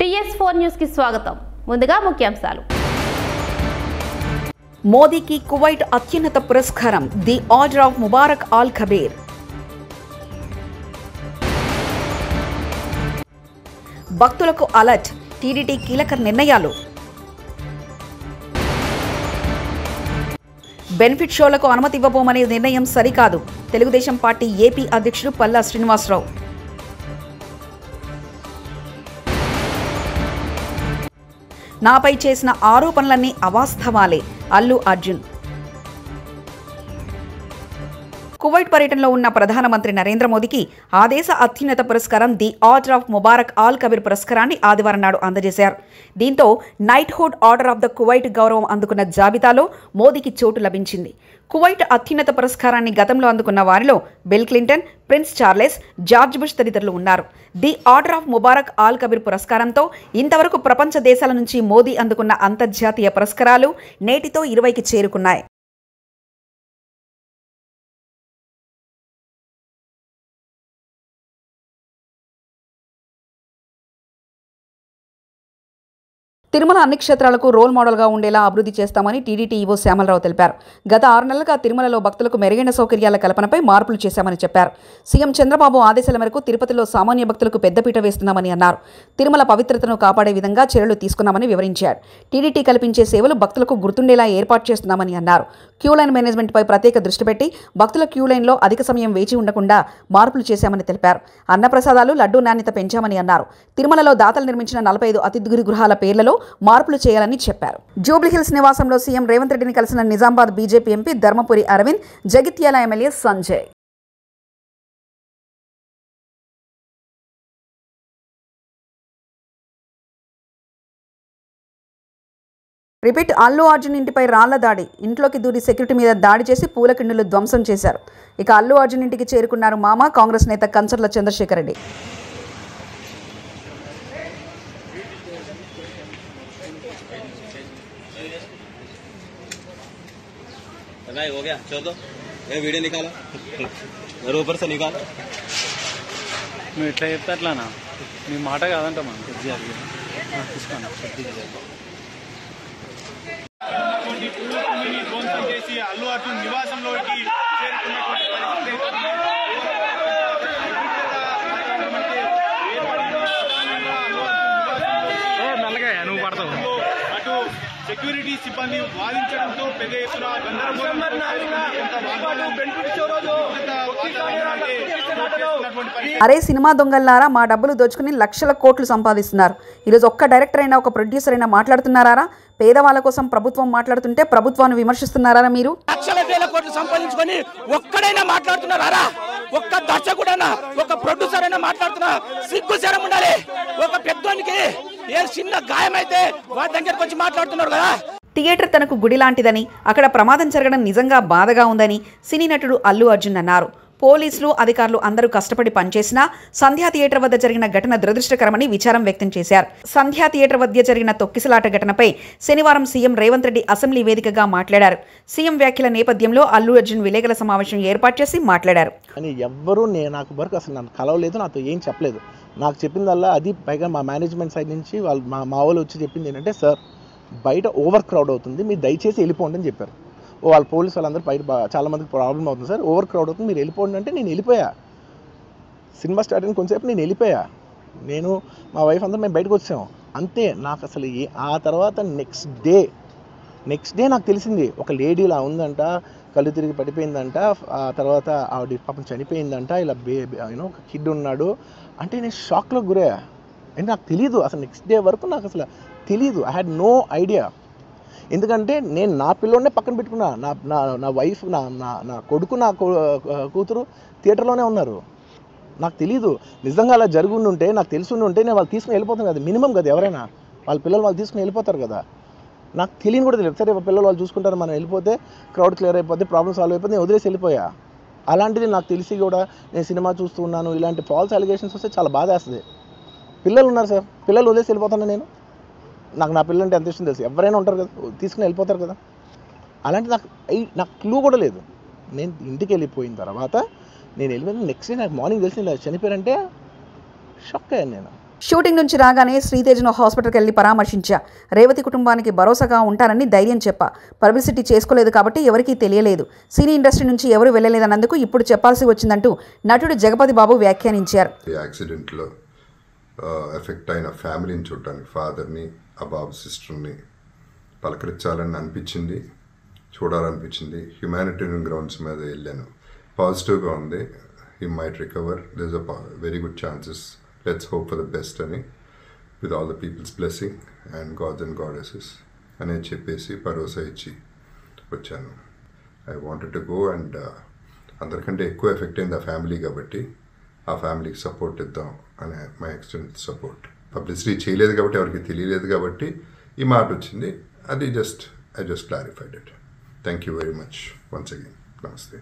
PS4 news కి స్వాగతం. ముందుగా ముఖ్యాంశాలు. మోదీకి కువైట్ అత్యున్నత పురస్కారం the Order of Mubarak Al Kabir. భక్తులకు అలర్ట్, టీడీటీ కీలక నిర్ణయాలు. బెనిఫిట్ షోలకు అనుమతి ఇవ్వబోమనే నిర్ణయం సరికాదు, తెలుగుదేశం పార్టీ ఏపీ అధ్యక్షుడు పల్లా శ్రీనివాసరావు. నాపై చేసిన ఆరోపణలన్నీ అవాస్తవాలే, అల్లు అర్జున్. కువైట్ పర్యటనలో ఉన్న ప్రధానమంత్రి నరేంద్ర మోదీకి ఆ దేశ అత్యున్నత పురస్కారం the Order of Mubarak Al Kabir పురస్కారాన్ని ఆదివారం నాడు అందజేశారు. దీంతో knighthood order of the Kuwait గౌరవం అందుకున్న జాబితాలో మోదీకి చోటు లభించింది. కువైట్ అత్యున్నత పురస్కారాన్ని గతంలో అందుకున్న వారిలో Bill Clinton, Prince Charles, George Bush తదితరులు ఉన్నారు. The Order of Mubarak Al Kabeer పురస్కారంతో ఇంతవరకు ప్రపంచ దేశాల నుంచి మోదీ అందుకున్న అంతర్జాతీయ పురస్కారాలు నేటితో 20కి చేరుకున్నాయి. తిరుమల అన్ని క్షేత్రాలకు రోల్ మోడల్గా ఉండేలా అభివృద్ధి చేస్తామని టీడీటీ ఈవో శ్యామలరావు తెలిపారు. గత 6 నెలలుగా తిరుమలలో భక్తులకు మెరుగైన సౌకర్యాల కల్పనపై మార్పులు చేశామని చెప్పారు. సీఎం చంద్రబాబు ఆదేశాల మేరకు తిరుపతిలో సామాన్య భక్తులకు పెద్దపీట వేస్తున్నామని అన్నారు. తిరుమల పవిత్రతను కాపాడే విధంగా చర్యలు తీసుకున్నామని వివరించారు. టీడీటీ కల్పించే సేవలు భక్తులకు గుర్తుండేలా ఏర్పాటు చేస్తున్నామని అన్నారు. క్యూలైన్ మేనేజ్మెంట్పై ప్రత్యేక దృష్టి పెట్టి భక్తుల క్యూలైన్లో అధిక సమయం వేచి ఉండకుండా మార్పులు చేశామని తెలిపారు. అన్నప్రసాదాలు, లడ్డూ నాణ్యత పెంచామని అన్నారు. తిరుమలలో దాతలు నిర్మించిన 45 అతిథి గృహాల పేర్లలో మార్పులు చేయాలని చెప్పారు. జూబ్లీహిల్స్ నివాసంలో సీఎం రేవంత్ రెడ్డిని కలిసిన Nizamabad BJP MP Dharmapuri Arvind, Jagtial MLA Sanjay. Repeat Allu Arjun ఇంటిపై రాళ్ల దాడి, ఇంట్లోకి దూరి సెక్యూరిటీ మీద దాడి చేసి పూల కిండులు ధ్వంసం చేశారు. ఇక అల్లు అర్జున్ ఇంటికి చేరుకున్నారు మామ కాంగ్రెస్ నేత కంచర్ల చంద్రశేఖర్ రెడ్డి. हो गया चलो तो ये वीडियो निकालो और ऊपर से निकालो నువ్వు ఎట్లా చెప్తే అట్లానా నీ మాట కాదంటమ్మా కొద్దిగా తీసుకోండి ధ్వంసం చేసి అల్లు అర్జున్ నివాసంలోకి చేరుకున్నటువంటి నువ్వు పడతావు. అటు సెక్యూరిటీ సిబ్బంది వాదించడంతో పెద్ద ఎత్తున గందరగోళం. అరే సినిమా దొంగల్లారా, మా డబ్బులు దోచుకుని లక్షల కోట్లు సంపాదిస్తున్నారు. ఈరోజు ఒక్క డైరెక్టర్ అయినా ఒక ప్రొడ్యూసర్ అయినా మాట్లాడుతున్నారా? పేదవాళ్ళ కోసం ప్రభుత్వం మాట్లాడుతుంటే ప్రభుత్వాన్ని విమర్శిస్తున్నారా మీరు? లక్షల వేల కోట్లు సంపాదించుకొని ఒక్కడైనా మాట్లాడుతున్నారా? ఒక్క దర్శకుడైనా ఒక ప్రొడ్యూసర్ అయినా మాట్లాడుతున్నా? సిగ్గు శరం ఉండాలి. ఒక పెద్దోనికి ఏ చిన్న గాయమైతే వారి దగ్గరకు వచ్చి మాట్లాడుతున్నారు కదా. థియేటర్ తనకు గుడి లాంటిదని, అక్కడ ప్రమాదం జరగడం నిజంగా బాధగా ఉందని సినీ నటుడు అల్లు అర్జున్ అన్నారు. పోలీసులు, అధికారులు అందరూ కష్టపడి పనిచేసినా సంధ్యా థియేటర్ వద్ద జరిగిన ఘటన దురదృష్టకరమని విచారం వ్యక్తం చేశారు. సంధ్యా థియేటర్ వద్ద జరిగిన తొక్కిసలాట ఘటనపై శనివారం సీఎం రేవంత్ రెడ్డి అసెంబ్లీ వేదికగా మాట్లాడారు. సీఎం వ్యాఖ్యల నేపథ్యంలో అల్లు అర్జున్ విలేకరుల సమావేశం ఏర్పాటు చేసి మాట్లాడారు. అని ఎవ్వరూ నాకు వరకు అసలు నన్ను కలవలేదు, నాతో ఏం చెప్పలేదు. నాకు చెప్పిందల్లా అది పైగా మా మేనేజ్మెంట్ సైడ్ నుంచి వాళ్ళు మా వాళ్ళు వచ్చి చెప్పింది ఏంటంటే, సార్ బయట ఓవర్ క్రౌడ్ అవుతుంది, మీరు దయచేసి వెళ్ళిపోండి అని చెప్పారు. వాళ్ళ పోలీసు వాళ్ళందరూ బయట చాలామందికి ప్రాబ్లం అవుతుంది సార్, ఓవర్ క్రౌడ్ అవుతుంది, మీరు వెళ్ళిపోండి అంటే నేను వెళ్ళిపోయా. సినిమా స్టార్ట్ అయిన కొంచెంసేపు నేను వెళ్ళిపోయా. నేను మా వైఫ్ అందరూ మేము బయటకు వచ్చాము అంతే. నాకు అసలు ఆ తర్వాత నెక్స్ట్ డే నాకు తెలిసింది ఒక లేడీ ఇలా ఉందంట, కళ్ళు తిరిగి పడిపోయిందంట, ఆ తర్వాత ఆవిడ పాపం చనిపోయిందంట, ఇలా ఒక కిడ్ ఉన్నాడు అంటే నేను షాక్లో గురయ్యా. అంటే నాకు తెలీదు అసలు, నెక్స్ట్ డే వరకు నాకు అసలు తెలీదు. I had no idea. ఎందుకంటే నేను నా పిల్లోనే పక్కన పెట్టుకున్నా, నా వైఫ్, నా కొడుకు, నా కూతురు థియేటర్లోనే ఉన్నారు. నాకు తెలీదు. నిజంగా అలా జరుగుండుంటే, నాకు తెలుసుండుంటే నేను వాళ్ళు తీసుకుని వెళ్ళిపోతాను కదా, మినిమం కదా. ఎవరైనా వాళ్ళ పిల్లలు వాళ్ళు తీసుకుని వెళ్ళిపోతారు కదా. నాకు తెలియని కూడా తెలియదు. సరే పిల్లలు వాళ్ళు చూసుకుంటారు, మనం వెళ్ళిపోతే క్రౌడ్ క్లియర్ అయిపోతే, ప్రాబ్లమ్ సాల్వ్ అయిపోతే నేను వదిలేసి వెళ్ళిపోయా. అలాంటిది నాకు తెలిసి కూడా నేను సినిమా చూస్తూ ఉన్నాను, ఇలాంటి ఫాల్స్ అలిగేషన్స్ వస్తే చాలా బాధ వేస్తుంది. పిల్లలు ఉన్నారు సార్, పిల్లలు వదిలేసి వెళ్ళిపోతాను నేను. నాకు నా పిల్లలు అంటే ఎంత ఇష్టం తెలుసు, ఎవరైనా ఉంటారు కదా, తీసుకుని వెళ్ళిపోతారు కదా. అలాంటి నాకు క్లూ కూడా లేదు. నేను ఇంటికి వెళ్ళిపోయిన తర్వాత నేను వెళ్ళిపోయిన నెక్స్ట్ డే నాకు మార్నింగ్ తెలిసింది చనిపోయారంటే షాక్ అయ్యాను నేను. షూటింగ్ నుంచి రాగానే శ్రీతేజ్ను హాస్పిటల్కి వెళ్ళి పరామర్శించా. రేవతి కుటుంబానికి భరోసాగా ఉంటానని ధైర్యం చెప్పా. పబ్లిసిటీ చేసుకోలేదు కాబట్టి ఎవరికీ తెలియలేదు. సినీ ఇండస్ట్రీ నుంచి ఎవరు వెళ్ళలేదన్నందుకు ఇప్పుడు చెప్పాల్సి వచ్చిందంటూ నటుడు జగపతి బాబు వ్యాఖ్యానించారు. యాక్సిడెంట్లో ఎఫెక్ట్ అయిన ఫ్యామిలీని చూడటానికి ఫాదర్ని, ఆ బాబు సిస్టర్ని పలకరించాలని అనిపించింది, చూడాలనిపించింది. హ్యుమానిటేరియన్ గ్రౌండ్స్ మీద వెళ్ళాను. పాజిటివ్గా ఉంది. He might recover. This a very good chances. Let's hope for the best అని, with all the peoples blessing and gods and goddesses అని చెప్పేసి భరోసా ఇచ్చి వచ్చాను. I wanted to go and అందరికంటే ఎక్కువ ఎఫెక్ట్ అయింది ఆ ఫ్యామిలీ కాబట్టి ఆ ఫ్యామిలీకి సపోర్ట్ ఇద్దాం అనే మై ఎక్స్టెంట్ సపోర్ట్. పబ్లిసిటీ చేయలేదు కాబట్టి ఎవరికి తెలియలేదు కాబట్టి ఈ మాట వచ్చింది. అది I just clarified it. Thank you very much once again. నమస్తే.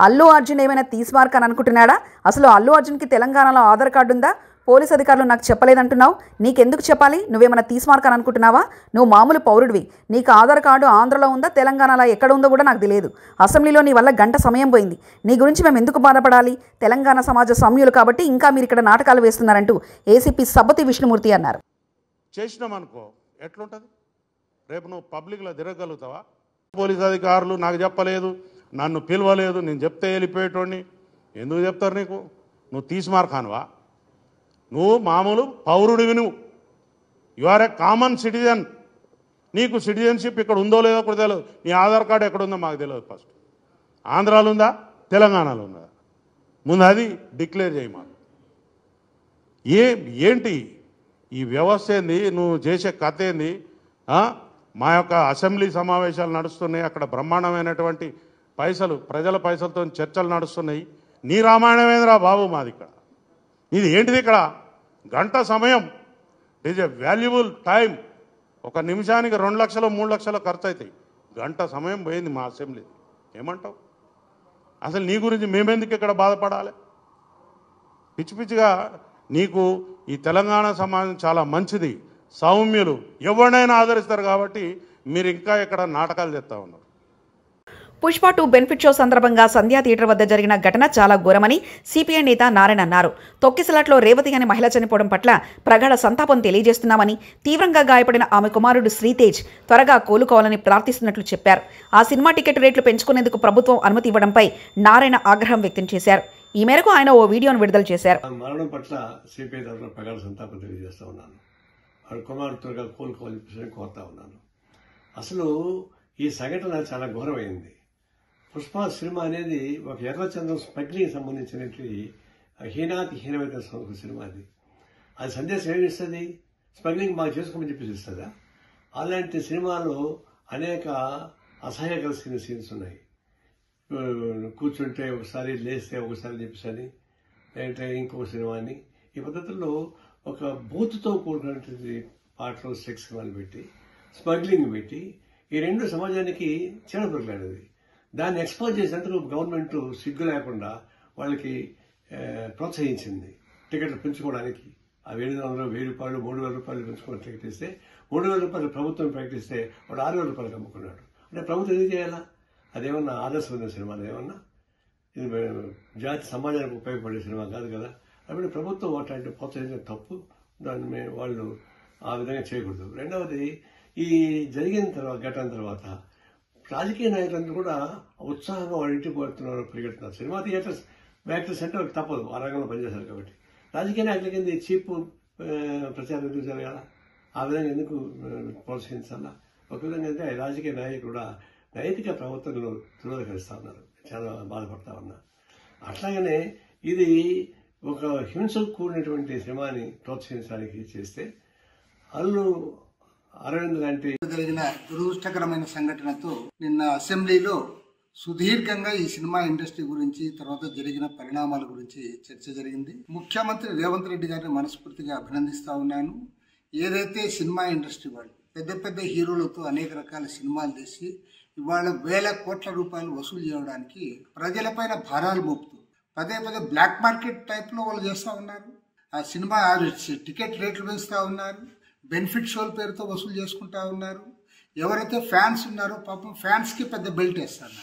అల్లు అర్జున్ ఏమైనా తీస్మార్క్ అని అనుకుంటున్నాడా? అసలు అల్లు అర్జున్కి తెలంగాణలో ఆధార్ కార్డు ఉందా? పోలీస్ అధికారులు నాకు చెప్పలేదంటున్నావు. నీకెందుకు చెప్పాలి? నువ్వేమైనా తీస్మార్క్ అని అనుకుంటున్నావా? నువ్వు మామూలు పౌరుడివి. నీకు ఆధార్ కార్డు ఆంధ్రలో ఉందా, తెలంగాణలో ఎక్కడ ఉందో కూడా నాకు తెలియదు. అసెంబ్లీలో నీ వల్ల గంట సమయం పోయింది. నీ గురించి మేము ఎందుకు బాధపడాలి? తెలంగాణ సమాజ సౌమ్యులు కాబట్టి ఇంకా మీరు ఇక్కడ నాటకాలు వేస్తున్నారంటూ ఏసీపీ సబ్బతి విష్ణుమూర్తి అన్నారు. చేసినామనుకో ఎట్లుంటుంది? రేపు నువ్వు పబ్లిక్లో తిరగలుగుతావా? పోలీస్ అధికారులు నాకు చెప్పలేదు, నన్ను పిలవలేదు, నేను చెప్తే వెళ్ళిపోయేటోడిని. ఎందుకు చెప్తారు నీకు? నువ్వు తీస్మార్కానువా? నువ్వు మామూలు పౌరుడివి. నువ్వు you are a common citizen. నీకు సిటిజన్షిప్ ఇక్కడ ఉందో లేదో కూడా తెలియదు. నీ ఆధార్ కార్డు ఎక్కడ ఉందో మాకు తెలియదు. ఫస్ట్ ఆంధ్రాలో ఉందా, తెలంగాణలో ఉందా? ముందు అది డిక్లేర్ చేయి మాకు. ఏంటి ఈ వ్యవస్థ ఏంది? నువ్వు చేసే కథ ఏంది? మా యొక్క అసెంబ్లీ సమావేశాలు నడుస్తున్నాయి, అక్కడ బ్రహ్మాండమైనటువంటి పైసలు, ప్రజల పైసలతో చర్చలు నడుస్తున్నాయి. నీ రామాయణమేంద్రా బాబు మాది ఇక్కడ? ఇది ఏంటిది? ఇక్కడ గంట సమయం, it is a valuable time. ఒక నిమిషానికి 2 లక్షలు 3 లక్షలు ఖర్చు అవుతాయి. గంట సమయం పోయింది మా అసెంబ్లీ. ఏమంటావు? అసలు నీ గురించి మేమెందుకు ఇక్కడ బాధపడాలి? పిచ్చి పిచ్చిగా నీకు ఈ తెలంగాణ సమాజం చాలా మంచిది, సౌమ్యులు, ఎవరినైనా ఆదరిస్తారు కాబట్టి మీరు ఇంకా ఇక్కడ నాటకాలు చేస్తూ ఉన్నారు. పుష్ప 2 బెనిఫిట్ షో సందర్భంగా సంధ్యా థియేటర్ వద్ద జరిగిన ఘటన చాలా ఘోరమని సిపిఐ నేత నారాయణ అన్నారు. తొక్కిసలాట్లో రేవతి అనే మహిళ చనిపోవడం పట్ల ప్రగాఢ సంతాపం తెలియజేస్తున్నామని, తీవ్రంగా గాయపడిన ఆమె కుమారుడు శ్రీతేజ్ త్వరగా కోలుకోవాలని ప్రార్థిస్తున్నట్లు చెప్పారు. ఆ సినిమా టికెట్ రేట్లు పెంచుకునేందుకు ప్రభుత్వం అనుమతి ఇవ్వడంపై నారాయణ ఆగ్రహం వ్యక్తం చేశారు. ఈ మేరకు ఆయన ఓ వీడియోను విడుదల చేశారు. మరణం పట్ల సిపిఐ తరఫున ప్రగాఢ సంతాపం తెలియజేస్తా ఉన్నాను. వాడి కుమారుడు త్వరగా కోలుకోవాలని కోరుతా ఉన్నాను. అసలు ఈ సంఘటన చాలా ఘోరమైంది. పుష్ప సినిమా అనేది ఒక ఎర్రచంద్రం స్మగ్లింగ్ సంబంధించినటువంటి హీనమైన సినిమా. అది సందేశం ఏమి ఇస్తుంది? స్మగ్లింగ్ బాగా చేసుకోమని చెప్పేసి ఇస్తుందా? అలాంటి సినిమాలో అనేక అసహ్యకర సీన్స్ ఉన్నాయి. కూర్చుంటే ఒకసారి, లేస్తే ఒకసారి చెప్పేసి లేదంటే ఇంకొక సినిమా అని, ఈ పద్ధతుల్లో ఒక బూతుతో కూడినటువంటి పాటలు, సెక్స్ సినిమాలు పెట్టి, స్మగ్లింగ్ పెట్టి, ఈ రెండు సమాజానికి చీడపురుగులాడేది. దాన్ని ఎక్స్పోజ్ చేసేందుకు గవర్నమెంట్ సిగ్గు లేకుండా వాళ్ళకి ప్రోత్సహించింది టికెట్లు పెంచుకోవడానికి. ఆ 700, 1000 రూపాయలు, 3000 రూపాయలు పెంచుకోవడం టికెట్ ఇస్తే, 3000 రూపాయలు ప్రభుత్వం ప్రకటిస్తే వాడు 6000 రూపాయలు అమ్ముకున్నాడు. అంటే ప్రభుత్వం ఎందుకు చేయాలా? అదేమన్నా ఆదర్శమైన సినిమా? ఏమన్నా ఇది జాతి సమాజానికి ఉపయోగపడే సినిమా కాదు కదా. కాబట్టి ప్రభుత్వం అట్లాంటి ప్రోత్సహించిన తప్పు. దాన్ని వాళ్ళు ఆ విధంగా చేయకూడదు. రెండవది, ఈ జరిగిన తర్వాత, ఘటన తర్వాత రాజకీయ నాయకులందరూ కూడా ఉత్సాహంగా వాళ్ళ ఇంటికి పోతున్నారు, పరిగెడుతున్నారు. సినిమా థియేటర్స్, యాక్టర్స్ అంటే వాళ్ళకి తప్పదు, ఆ రంగంలో పనిచేస్తారు కాబట్టి. రాజకీయ నాయకులకి ఎందుకు చీప్ ప్రచారం ఎందుకు జరగాల? ఆ విధంగా ఎందుకు ప్రోత్సహించాలా? ఒక విధంగా అంటే రాజకీయ నాయకులు కూడా నైతిక ప్రవర్తనలు తిరోధకరిస్తా ఉన్నారు. చాలా బాధపడతా ఉన్నా. అట్లాగనే ఇది ఒక హింసకు కూడినటువంటి సినిమాని ప్రోత్సహించడానికి చేస్తే, అల్లు అరవింద్ లాంటి జరిగిన దురదృష్టకరమైన సంఘటనతో నిన్న అసెంబ్లీలో సుదీర్ఘంగా ఈ సినిమా ఇండస్ట్రీ గురించి, తర్వాత జరిగిన పరిణామాల గురించి చర్చ జరిగింది. ముఖ్యమంత్రి రేవంత్ రెడ్డి గారిని మనస్ఫూర్తిగా అభినందిస్తా ఉన్నాను. ఏదైతే సినిమా ఇండస్ట్రీ వాళ్ళు పెద్ద పెద్ద హీరోలతో అనేక రకాల సినిమాలు తీసి ఇవాళ 1000 కోట్ల రూపాయలు వసూలు చేయడానికి ప్రజలపైన భారాలు మోపుతూ పదే పదే బ్లాక్ మార్కెట్ టైప్లో వాళ్ళు చేస్తూ ఉన్నారు. ఆ సినిమా టికెట్ రేట్లు పెంచుతూ ఉన్నారు, బెనిఫిట్ షోల పేరుతో వసూలు చేసుకుంటా ఉన్నారు. ఎవరైతే ఫ్యాన్స్ ఉన్నారో పాపం ఫ్యాన్స్కి పెద్ద బెల్ట్ వేస్తున్నారు.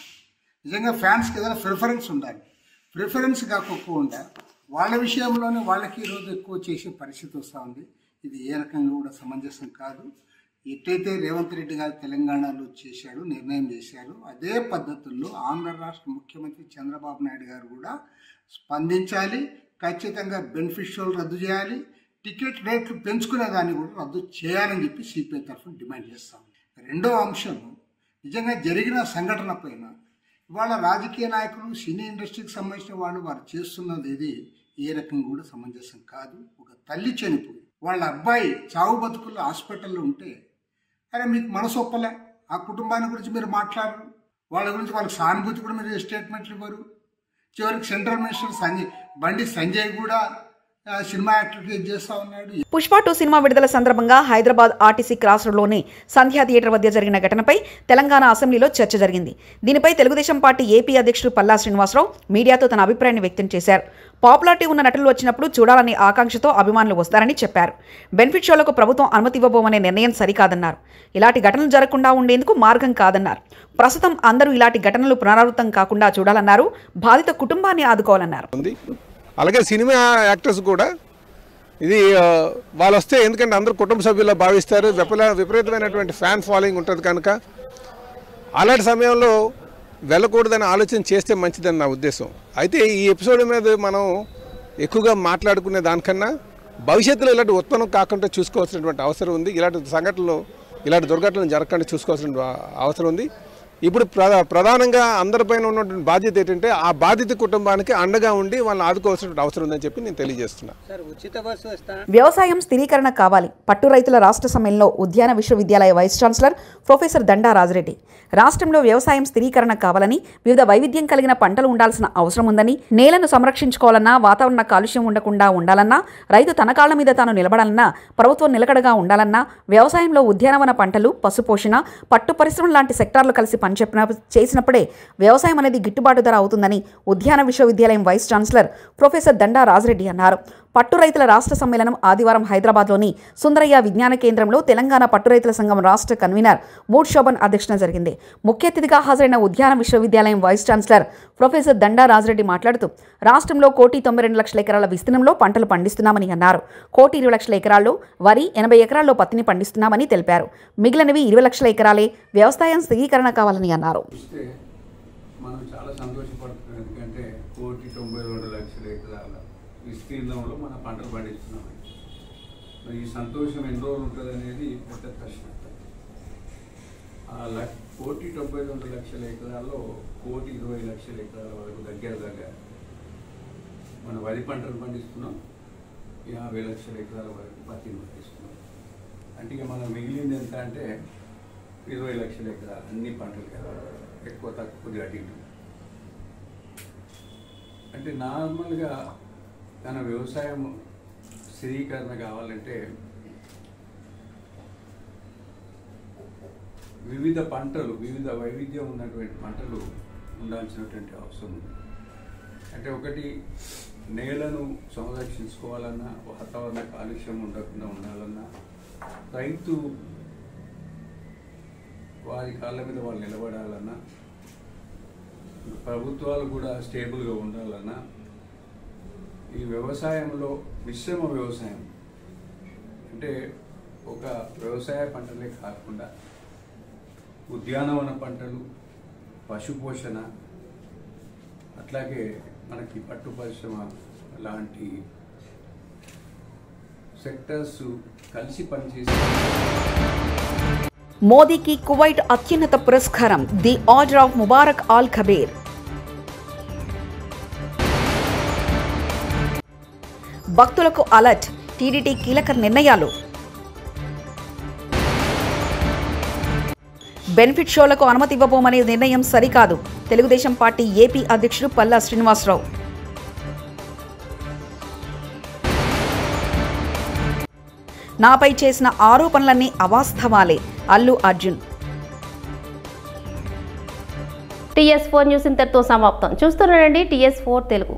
నిజంగా ఫ్యాన్స్కి ఏదైనా ప్రిఫరెన్స్ ఉండాలి. ప్రిఫరెన్స్ కాకుండా వాళ్ళ విషయంలోనే వాళ్ళకి ఈరోజు ఎక్కువ చేసే పరిస్థితి వస్తూ ఉంది. ఇది ఏ రకంగా కూడా సమంజసం కాదు. ఎట్లయితే రేవంత్ రెడ్డి గారు తెలంగాణలో చేశాడు, నిర్ణయం చేశారు, అదే పద్ధతుల్లో ఆంధ్ర రాష్ట్ర ముఖ్యమంత్రి చంద్రబాబు నాయుడు గారు కూడా స్పందించాలి. ఖచ్చితంగా బెనిఫిషియల్ రద్దు చేయాలి, టికెట్ రేట్లు పెంచుకునే దాన్ని కూడా రద్దు చేయాలని చెప్పి సిపిఐ తరఫున డిమాండ్ చేస్తాం. రెండో అంశం, నిజంగా జరిగిన సంఘటన పైన ఇవాళ రాజకీయ నాయకులు, సినీ ఇండస్ట్రీకి సంబంధించిన వారు చేస్తున్నది ఇది ఏ రకంగా కూడా సమంజసం కాదు. ఒక తల్లి చనిపోయి వాళ్ళ అబ్బాయి చావు బతుకుల్లో హాస్పిటల్లో ఉంటే అరే మీకు మనసు ఒప్పలే, ఆ కుటుంబాన్ని గురించి మీరు మాట్లాడరు, వాళ్ళ గురించి వాళ్ళకి సానుభూతి కూడా మీరు స్టేట్మెంట్లు ఇవ్వరు. చివరికి సెంట్రల్ మినిస్టర్ బండి సంజయ్ కూడా సినిమా యాక్టర్ చేస్తా ఉన్నాడు. పుష్ప 2 సినిమా విడుదల సందర్భంగా హైదరాబాద్ ఆర్టీసీ క్రాస్ రోడ్లోని సంధ్యా థియేటర్ వద్ద జరిగిన ఘటనపై తెలంగాణ అసెంబ్లీలో చర్చ జరిగింది. దీనిపై తెలుగుదేశం పార్టీ ఏపీ అధ్యక్షుడు పల్లా శ్రీనివాసరావు మీడియాతో తన అభిప్రాయాన్ని వ్యక్తం చేశారు. పాపులారిటీ ఉన్న నటులు వచ్చినప్పుడు చూడాలనే ఆకాంక్షతో అభిమానులు వస్తారని చెప్పారు. బెనిఫిట్ షోలకు ప్రభుత్వం అనుమతి ఇవ్వబోమనే నిర్ణయం సరికాదన్నారు. ఇలాంటి ఘటనలు జరగకుండా ఉండేందుకు మార్గం కాదన్నారు. ప్రస్తుతం అందరూ ఇలాంటి ఘటనలు పునరావృతం కాకుండా చూడాలన్నారు. బాధిత కుటుంబాన్ని ఆదుకోవాలన్నారు. అలాగే సినిమా యాక్టర్స్ కూడా ఇది వాళ్ళు వస్తే, ఎందుకంటే అందరూ కుటుంబ సభ్యుల్లో భావిస్తారు, విపరీతమైనటువంటి ఫ్యాన్ ఫాలోయింగ్ ఉంటుంది కనుక అలాంటి సమయంలో వెళ్ళకూడదని ఆలోచన చేస్తే మంచిదని నా ఉద్దేశం. అయితే ఈ ఎపిసోడ్ మీద మనం ఎక్కువగా మాట్లాడుకునే దానికన్నా భవిష్యత్తులో ఇలాంటి ఉత్పన్నం కాకుండా చూసుకోవాల్సినటువంటి అవసరం ఉంది. ఇలాంటి దుర్ఘటనలు జరగకుండా చూసుకోవాల్సిన అవసరం ఉంది. ఇప్పుడు ప్రధానంగా అందరిపైన ఉన్నటువంటి బాధ్యత ఏంటంటే ఆ బాధిత కుటుంబానికి అండగా ఉండి వాళ్ళని ఆదుకోవాల్సిన అవసరం ఉందని చెప్పి నేను తెలియజేస్తున్నాను. వ్యవసాయం స్థిరీకరణ కావాలి. పట్టు రైతుల రాష్ట్ర సమ్మెళనంలో ఉద్యాన విశ్వవిద్యాలయ వైస్ ఛాన్సలర్ ప్రొఫెసర్ దండా రాజిరెడ్డి రాష్ట్రంలో వ్యవసాయం స్థిరీకరణ కావాలని, వివిధ వైవిధ్యం కలిగిన పంటలు ఉండాల్సిన అవసరం ఉందని, నేలను సంరక్షించుకోవాలన్నా, వాతావరణ కాలుష్యం ఉండకుండా ఉండాలన్నా, రైతు తన కాళ్ల మీద తాను నిలబడాలన్నా, ప్రభుత్వం నిలకడగా ఉండాలన్నా, వ్యవసాయంలో ఉద్యానవన పంటలు, పశుపోషణ, పట్టు పరిశ్రమ లాంటి సెక్టార్లు కలిసి చేసినప్పుడే వ్యవసాయం అనేది గిట్టుబాటు ధర అవుతుందని ఉద్యాన విశ్వవిద్యాలయం వైస్ ఛాన్సలర్ ప్రొఫెసర్ దండా రాజిరెడ్డి అన్నారు. పట్టు రైతుల రాష్ట్ర సమ్మేళనం ఆదివారం హైదరాబాద్లోని సుందరయ్య విజ్ఞాన కేంద్రంలో తెలంగాణ పట్టు రైతుల సంఘం రాష్ట్ర కన్వీనర్ మూడ్ శోభన్ అధ్యక్షతన జరిగింది. ముఖ్య అతిథిగా హాజరైన ఉద్యాన విశ్వవిద్యాలయం వైస్ ఛాన్సలర్ ప్రొఫెసర్ దండా రాజిరెడ్డి మాట్లాడుతూ రాష్ట్రంలో 1,92,00,000 ఎకరాల విస్తీర్ణంలో పంటలు పండిస్తున్నామని అన్నారు. 1,20,00,000 ఎకరాల్లో వరి, 80 ఎకరాల్లో పత్తిని పండిస్తున్నామని తెలిపారు. మిగిలినవి 20,00,000 ఎకరాలే. వ్యవసాయం స్థిరీకరణ కావాలని అన్నారు. మనం చాలా సంతోషపడుతున్నాం, ఎందుకంటే 1,92,00,000 ఎకరాల విస్తీర్ణంలో మన పంటలు పండిస్తున్నాం. ఈ సంతోషం ఎన్ని రోజులు ఉంటుంది అనేది పెద్ద ప్రశ్న. ఆ 1,92,00,000 ఎకరాల్లో 1,20,00,000 ఎకరాల వరకు దగ్గర మన వరి పంటలు పండిస్తున్నాం. 50,00,000 ఎకరాల వరకు పత్తిని పండిస్తున్నాం. అంటే ఇక మనం మిగిలింది ఎంత అంటే 20,00,000 ఎకరాలు అన్ని పంటలు కదా, ఎక్కువ తక్కువ అటు ఇటు. అంటే నార్మల్గా తన వ్యవసాయం స్థిరీకరణ కావాలంటే వివిధ పంటలు, వివిధ వైవిధ్యం ఉన్నటువంటి పంటలు ఉండాల్సినటువంటి అవసరం ఉంది. అంటే ఒకటి, నేలను సంరక్షించుకోవాలన్నా, వాతావరణ కాలుష్యం ఉండకుండా ఉండాలన్నా, రైతు వారి కాళ్ళ మీద వాళ్ళు నిలబడాలన్నా, ప్రభుత్వాలు కూడా స్టేబుల్గా ఉండాలన్నా, ఈ వ్యవసాయంలో మిశ్రమ వ్యవసాయం అంటే ఒక వ్యవసాయ పంటలే కాకుండా ఉద్యానవన పంటలు, పశుపోషణ, అట్లాగే మనకి పట్టు పరిశ్రమ లాంటి సెక్టర్స్ కలిసి పనిచేసే. మోదీకి కువైట్ అత్యున్నత పురస్కారం the Order of Mubarak Al Kabeer. భక్తులకు అలర్ట్, టీడీటీ కీలక నిర్ణయాలు. బెనిఫిట్ షోలకు అనుమతి ఇవ్వబోమనే నిర్ణయం సరికాదు. తెలుగుదేశం పార్టీ ఏపీ అధ్యక్షుడు పల్లా శ్రీనివాసరావు. నాపై చేసిన ఆరోపణలన్నీ అవాస్తవాలే, అల్లు అర్జున్. TS4 న్యూస్ ఇంతటితో సమాప్తం. చూస్తున్నారండి TS4 తెలుగు.